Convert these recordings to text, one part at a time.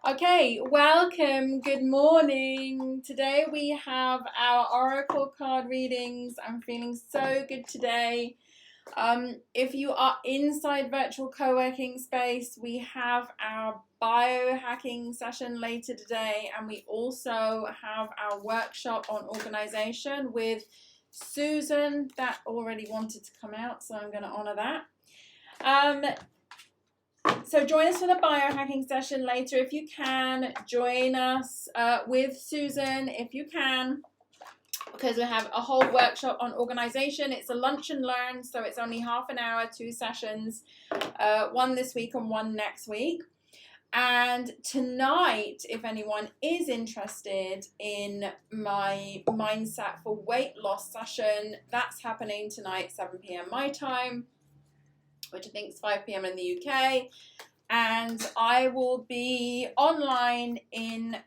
Okay, welcome. Good morning. Today we have our oracle card readings. I'm feeling so good today. If you are inside virtual co-working space, we have our biohacking session later today, and we also have our workshop on organization with Susan that already wanted to come out, so I'm going to honor that. So join us for the biohacking session later if you can. Join us with Susan if you can, because we have a whole workshop on organization. It's a lunch and learn, so it's only half an hour, 2 sessions, one this week and one next week. And tonight, if anyone is interested in my mindset for weight loss session, that's happening tonight, 7 p.m. my time, which I think is 5 p.m. in the UK. And I will be online in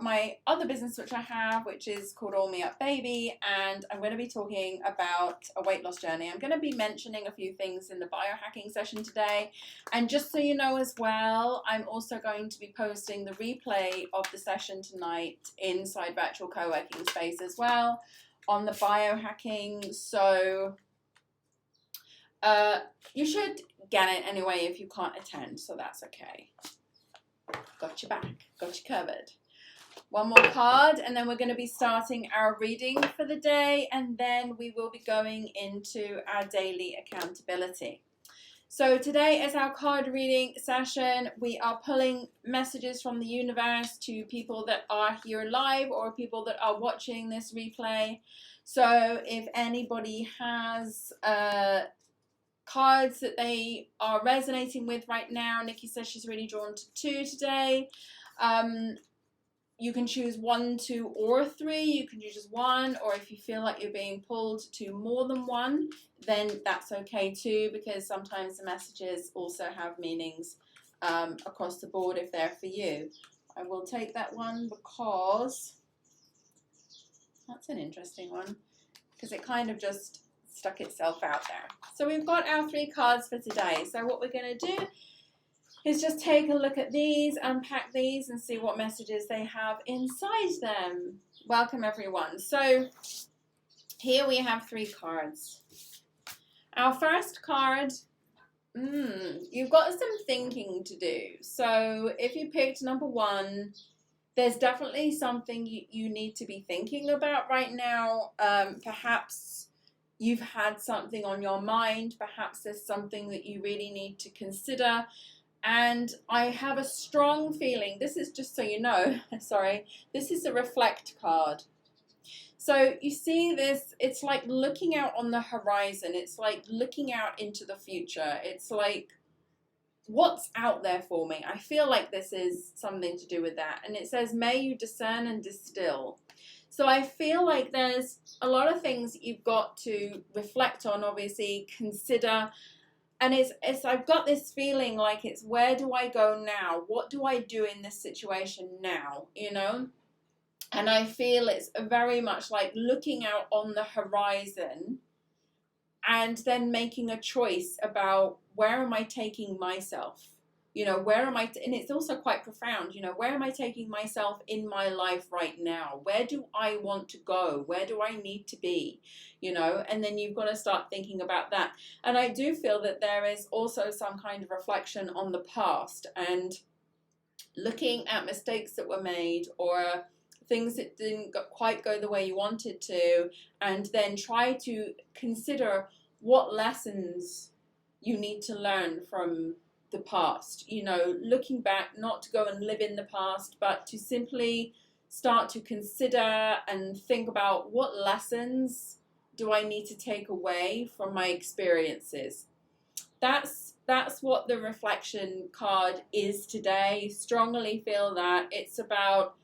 my other business, which I have, which is called All Me Up Baby. And I'm going to be talking about a weight loss journey. I'm going to be mentioning a few things in the biohacking session today. And just so you know as well, I'm also going to be posting the replay of the session tonight inside virtual co-working space as well on the biohacking. So you should get it anyway if you can't attend, so that's okay. Got your back, got you covered. One more card, and then we're going to be starting our reading for the day, and then we will be going into our daily accountability. So today is our card reading session. We are pulling messages from the universe to people that are here live or people that are watching this replay. So if anybody has cards that they are resonating with right now. Nikki says she's really drawn to 2 today. You can choose 1, 2, or 3. You can choose just 1, or if you feel like you're being pulled to more than 1, then that's okay too, because sometimes the messages also have meanings across the board if they're for you. I will take that one because that's an interesting one, because it kind of just stuck itself out there. So we've got our 3 cards for today. So what we're going to do is just take a look at these, unpack these, and see what messages they have inside them. Welcome everyone. So here we have 3 cards. Our first card, you've got some thinking to do. So if you picked number 1, there's definitely something you need to be thinking about right now. Perhaps you've had something on your mind. Perhaps there's something that you really need to consider. And I have a strong feeling, this is just so you know, sorry, this is a reflect card. So you see this, it's like looking out on the horizon. It's like looking out into the future. It's like, what's out there for me? I feel like this is something to do with that. And it says, may you discern and distill. So I feel like there's a lot of things you've got to reflect on, obviously, consider. And it's I've got this feeling like it's, where do I go now? What do I do in this situation now? You know? And I feel it's very much like looking out on the horizon and then making a choice about, where am I taking myself? You know, where am I, and it's also quite profound, you know, where am I taking myself in my life right now? Where do I want to go? Where do I need to be? You know, and then you've got to start thinking about that. And I do feel that there is also some kind of reflection on the past and looking at mistakes that were made or things that didn't quite go the way you wanted to, and then try to consider what lessons you need to learn from the past. You know, looking back, not to go and live in the past, but to simply start to consider and think about, what lessons do I need to take away from my experiences. That's what the reflection card is today. Strongly feel that it's about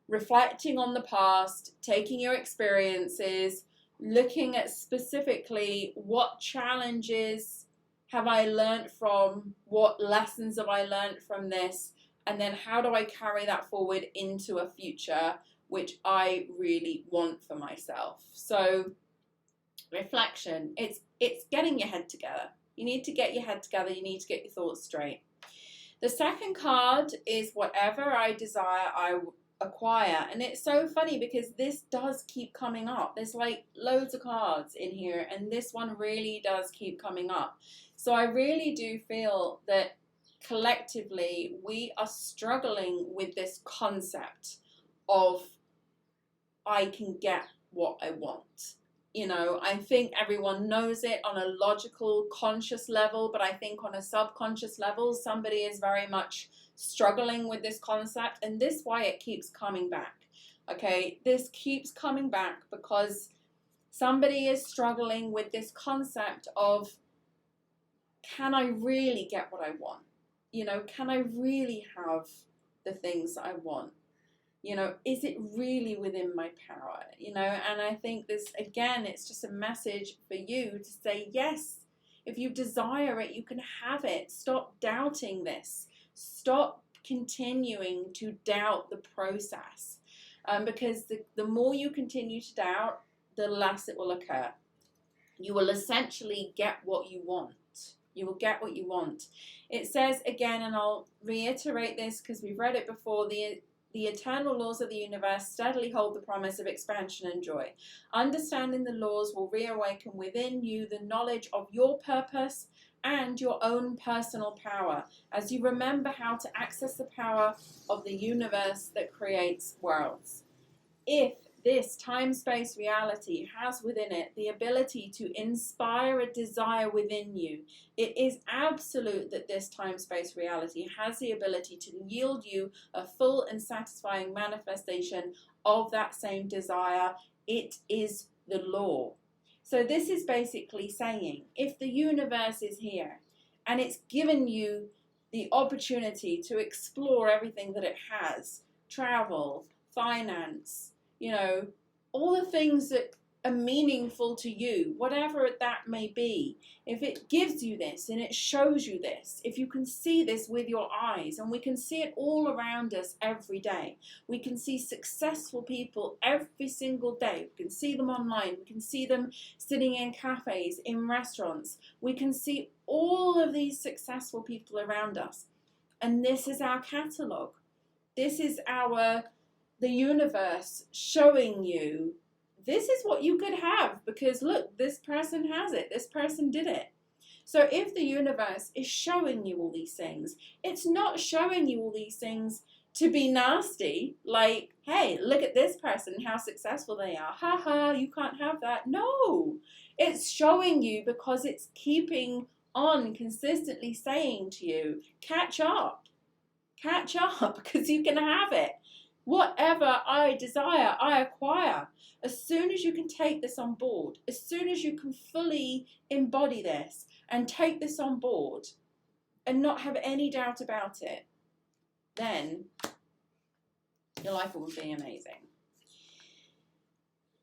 reflecting on the past, taking your experiences, looking at specifically what challenges have I learned from, what lessons have I learned from this, and then how do I carry that forward into a future which I really want for myself. So reflection, it's getting your head together. You need to get your head together, you need to get your thoughts straight. The second card is whatever I desire, I acquire. And it's so funny because this does keep coming up. There's like loads of cards in here, and this one really does keep coming up. So I really do feel that collectively we are struggling with this concept of I can get what I want. You know, I think everyone knows it on a logical, conscious level, but I think on a subconscious level, somebody is very much struggling with this concept, and this is why it keeps coming back. Okay, this keeps coming back because somebody is struggling with this concept of, can I really get what I want? You know, can I really have the things that I want? You know, is it really within my power? You know, and I think this, again, it's just a message for you to say, yes, if you desire it, you can have it. Stop doubting this. Stop continuing to doubt the process. Because the more you continue to doubt, the less it will occur. You will essentially get what you want. You will get what you want. It says again, and I'll reiterate this because we've read it before, the eternal laws of the universe steadily hold the promise of expansion and joy. Understanding the laws will reawaken within you the knowledge of your purpose and your own personal power, as you remember how to access the power of the universe that creates worlds. If this time-space reality has within it the ability to inspire a desire within you, it is absolute that this time-space reality has the ability to yield you a full and satisfying manifestation of that same desire. It is the law. So this is basically saying, if the universe is here and it's given you the opportunity to explore everything that it has, travel, finance, you know, all the things that are meaningful to you, whatever that may be, if it gives you this and it shows you this, if you can see this with your eyes, and we can see it all around us every day. We can see successful people every single day. We can see them online. We can see them sitting in cafes, in restaurants. We can see all of these successful people around us. And this is our catalogue. This is the universe showing you, this is what you could have, because look, this person has it, this person did it. So if the universe is showing you all these things, it's not showing you all these things to be nasty, like, hey, look at this person, how successful they are, haha, you can't have that. No, it's showing you because it's keeping on consistently saying to you, catch up, because you can have it. Whatever I desire, I acquire. As soon as you can take this on board, as soon as you can fully embody this and take this on board and not have any doubt about it, then your life will be amazing.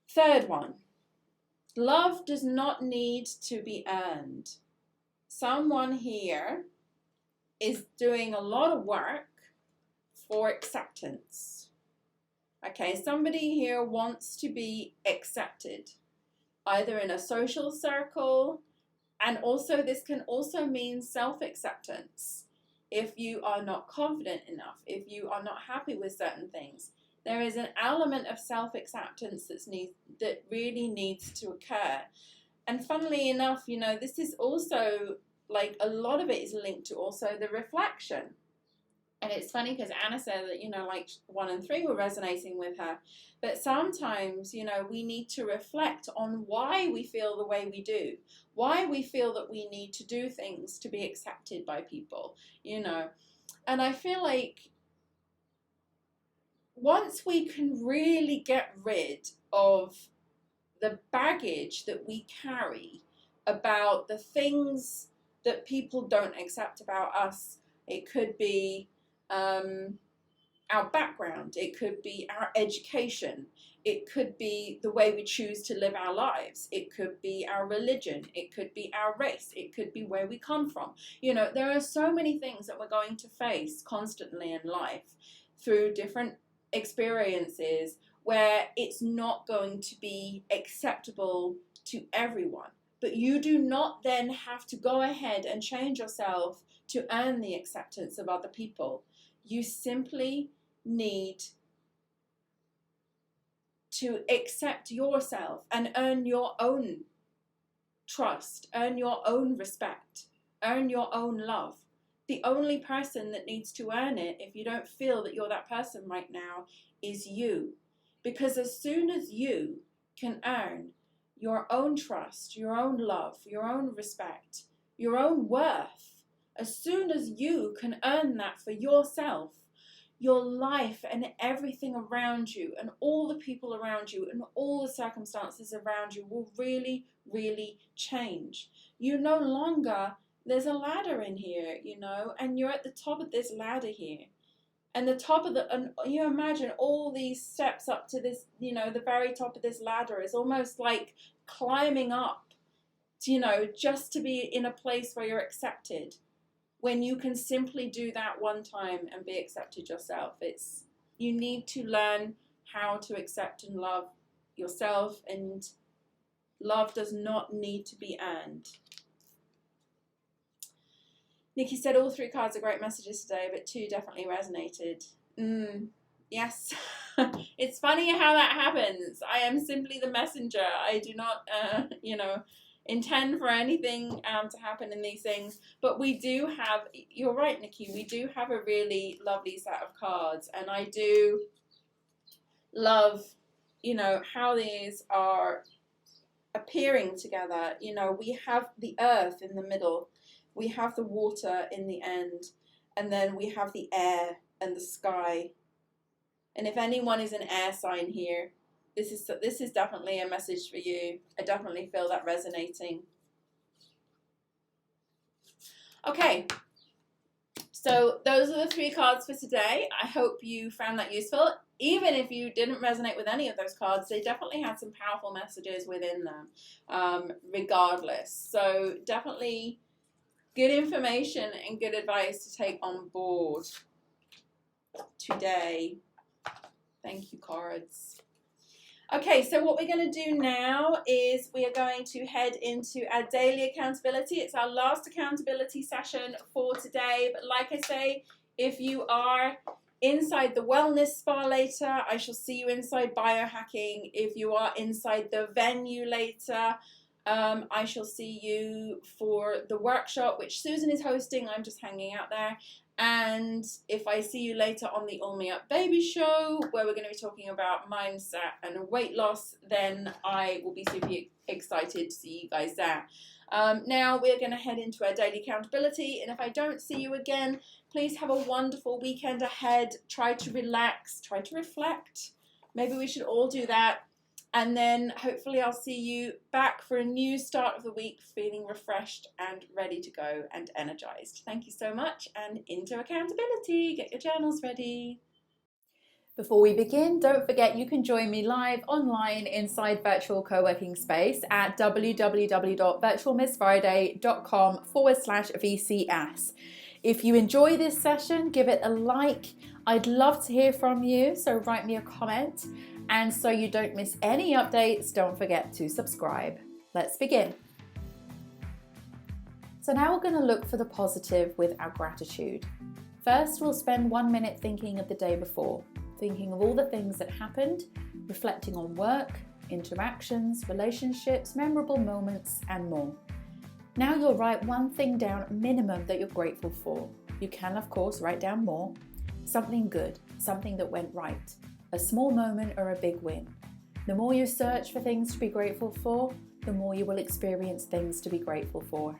Third one, love does not need to be earned. Someone here is doing a lot of work for acceptance. Okay, somebody here wants to be accepted, either in a social circle, and also this can also mean self-acceptance. If you are not confident enough, if you are not happy with certain things, there is an element of self-acceptance that really needs to occur. And funnily enough, you know, this is also, like, a lot of it is linked to also the reflection. And it's funny because Anna said that, you know, like 1 and 3 were resonating with her. But sometimes, you know, we need to reflect on why we feel the way we do. Why we feel that we need to do things to be accepted by people, you know. And I feel like once we can really get rid of the baggage that we carry about the things that people don't accept about us, it could be our background, it could be our education, it could be the way we choose to live our lives, it could be our religion, it could be our race, it could be where we come from. You know, there are so many things that we're going to face constantly in life through different experiences where it's not going to be acceptable to everyone. But you do not then have to go ahead and change yourself to earn the acceptance of other people. You simply need to accept yourself and earn your own trust, earn your own respect, earn your own love. The only person that needs to earn it, if you don't feel that you're that person right now, is you. Because as soon as you can earn your own trust, your own love, your own respect, your own worth, as soon as you can earn that for yourself, your life and everything around you and all the people around you and all the circumstances around you will really, really change. You no longer, there's a ladder in here, you know, and you're at the top of this ladder here. And the top of and you imagine all these steps up to this, you know, the very top of this ladder is almost like climbing up, you know, just to be in a place where you're accepted. When you can simply do that one time and be accepted yourself. You need to learn how to accept and love yourself, and love does not need to be earned. Nikki said all 3 cards are great messages today, but 2 definitely resonated. Yes. It's funny how that happens. I am simply the messenger. I do not, intend for anything to happen in these things. But we do have, you're right, Nikki, we do have a really lovely set of cards. And I do love, you know, how these are appearing together. You know, we have the earth in the middle. We have the water in the end. And then we have the air and the sky. And if anyone is an air sign here, this is definitely a message for you. I definitely feel that resonating. Okay, so those are the 3 cards for today. I hope you found that useful. Even if you didn't resonate with any of those cards, they definitely had some powerful messages within them, regardless. So definitely good information and good advice to take on board today. Thank you, cards. Okay, so what we're going to do now is we are going to head into our daily accountability. It's our last accountability session for today. But like I say, if you are inside the wellness spa later, I shall see you inside biohacking. If you are inside the venue later, I shall see you for the workshop, which Susan is hosting. I'm just hanging out there. And if I see you later on the All Me Up Baby show, where we're going to be talking about mindset and weight loss, then I will be super excited to see you guys there. Now we're going to head into our daily accountability. And if I don't see you again, please have a wonderful weekend ahead. Try to relax, try to reflect. Maybe we should all do that. And then hopefully I'll see you back for a new start of the week, feeling refreshed and ready to go and energized. Thank you so much, and into accountability. Get your journals ready. Before we begin, don't forget you can join me live online inside Virtual Co-working Space at www.virtualmissfriday.com/VCS. If you enjoy this session, give it a like. I'd love to hear from you, so write me a comment. And so you don't miss any updates, don't forget to subscribe. Let's begin. So now we're going to look for the positive with our gratitude. First, we'll spend 1 minute thinking of the day before, thinking of all the things that happened, reflecting on work, interactions, relationships, memorable moments, and more. Now you'll write 1 thing down minimum that you're grateful for. You can, of course, write down more. Something good, something that went right. A small moment or a big win. The more you search for things to be grateful for, the more you will experience things to be grateful for.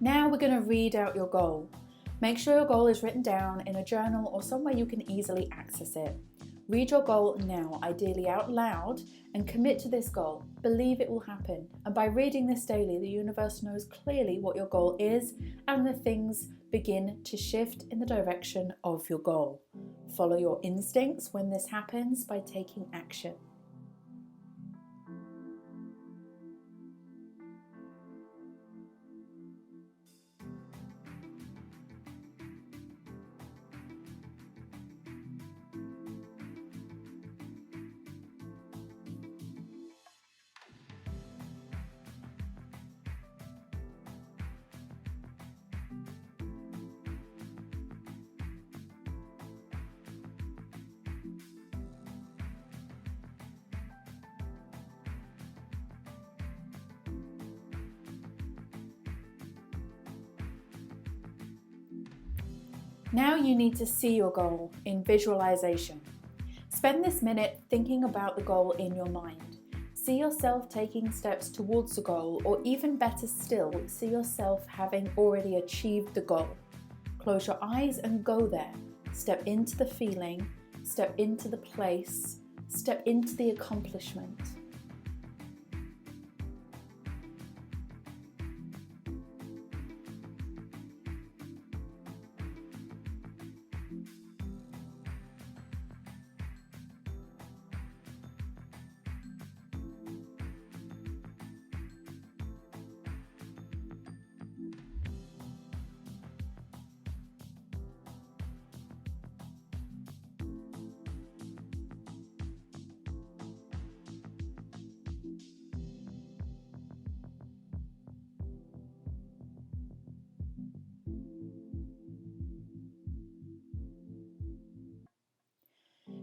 Now we're going to read out your goal. Make sure your goal is written down in a journal or somewhere you can easily access it. Read your goal now, ideally out loud, and commit to this goal. Believe it will happen. And by reading this daily, the universe knows clearly what your goal is, and the things begin to shift in the direction of your goal. Follow your instincts when this happens by taking action. Now you need to see your goal in visualization. Spend this minute thinking about the goal in your mind. See yourself taking steps towards the goal, or even better still, see yourself having already achieved the goal. Close your eyes and go there. Step into the feeling, step into the place, step into the accomplishment.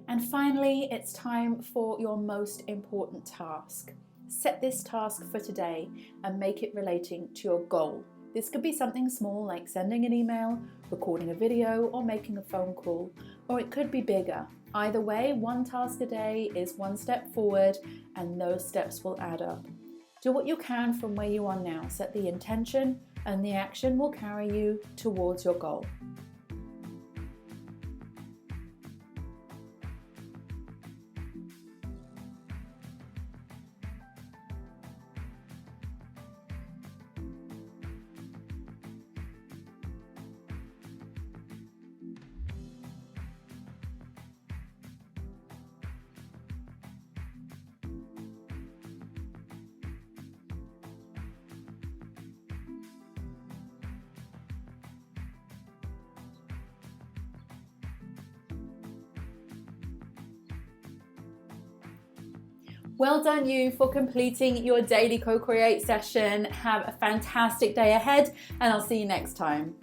And finally, it's time for your most important task. Set this task for today and make it relating to your goal. This could be something small like sending an email, recording a video, or making a phone call, or it could be bigger. Either way, one task a day is one step forward, and those steps will add up. Do what you can from where you are now. Set the intention, and the action will carry you towards your goal. Well done you for completing your daily co-create session. Have a fantastic day ahead, and I'll see you next time.